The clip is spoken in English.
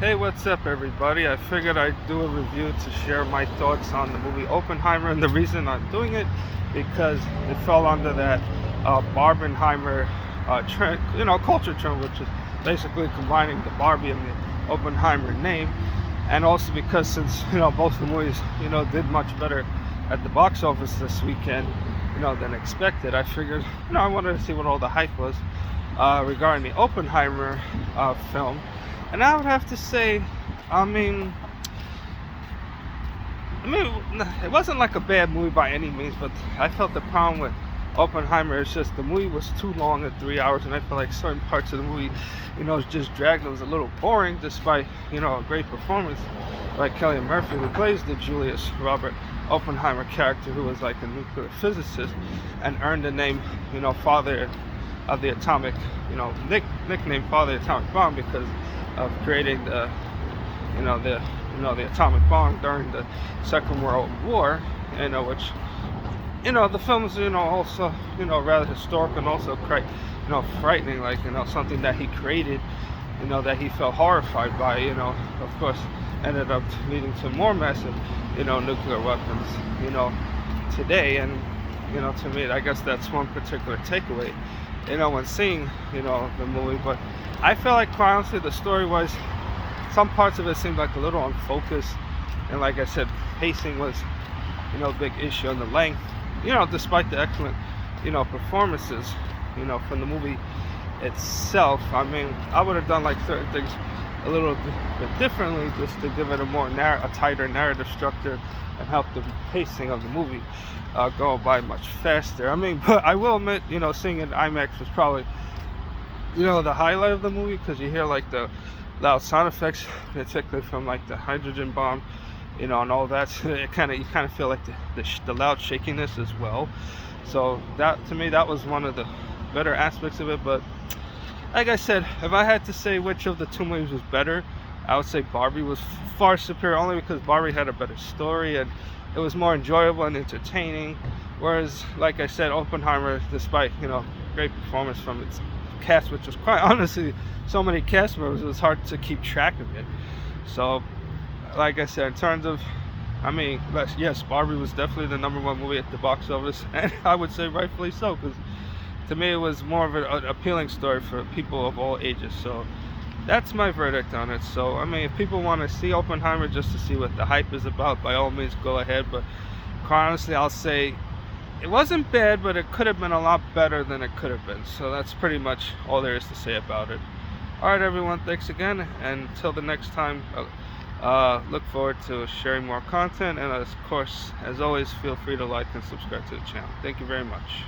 Hey, what's up, everybody? I figured I'd do a review to share my thoughts on the movie Oppenheimer, and the reason I'm doing it because it fell under that Barbenheimer trend, culture trend, which is basically combining the Barbie and the Oppenheimer name, and also because since both the movies did much better at the box office this weekend, than expected, I figured I wanted to see what all the hype was regarding the Oppenheimer film. And I would have to say, I mean, it wasn't like a bad movie by any means, but I felt the problem with Oppenheimer is just the movie was too long at 3 hours, and I feel like certain parts of the movie, was just dragged. It was a little boring, despite a great performance by Cillian Murphy, who plays the Julius Robert Oppenheimer character, who was like a nuclear physicist and earned the name, father of the atomic, nickname father of the atomic bomb because of creating the atomic bomb during the Second World War, which the film's also rather historic and also quite frightening, like something that he created, that he felt horrified by, of course ended up leading to more massive nuclear weapons today. And to me, I guess that's one particular takeaway when seeing the movie. But I feel like, quite honestly, the story was, some parts of it seemed like a little unfocused, and like I said, pacing was a big issue, and the length, despite the excellent performances from the movie itself. I mean, I would have done like certain things a little bit differently, just to give it a tighter narrative structure and help the pacing of the movie go by much faster. I mean, but I will admit, seeing it in IMAX was probably the highlight of the movie, because you hear like the loud sound effects, particularly from like the hydrogen bomb, and all that. So you kind of feel like the loud shakiness as well. So that, to me, that was one of the better aspects of it. But like I said, if I had to say which of the two movies was better, I would say Barbie was far superior, only because Barbie had a better story and it was more enjoyable and entertaining. Whereas, like I said, Oppenheimer, despite great performance from its cast, which was quite honestly so many cast members, it was hard to keep track of it. So, like I said, in terms of, yes, Barbie was definitely the #1 movie at the box office, and I would say rightfully so, because to me it was more of an appealing story for people of all ages. So that's my verdict on it. So if people want to see Oppenheimer just to see what the hype is about, by all means go ahead. But quite honestly, I'll say it wasn't bad, but it could have been a lot better than it could have been. So that's pretty much all there is to say about it. Alright, everyone, thanks again, and until the next time, look forward to sharing more content, and of course, as always, feel free to like and subscribe to the channel. Thank you very much.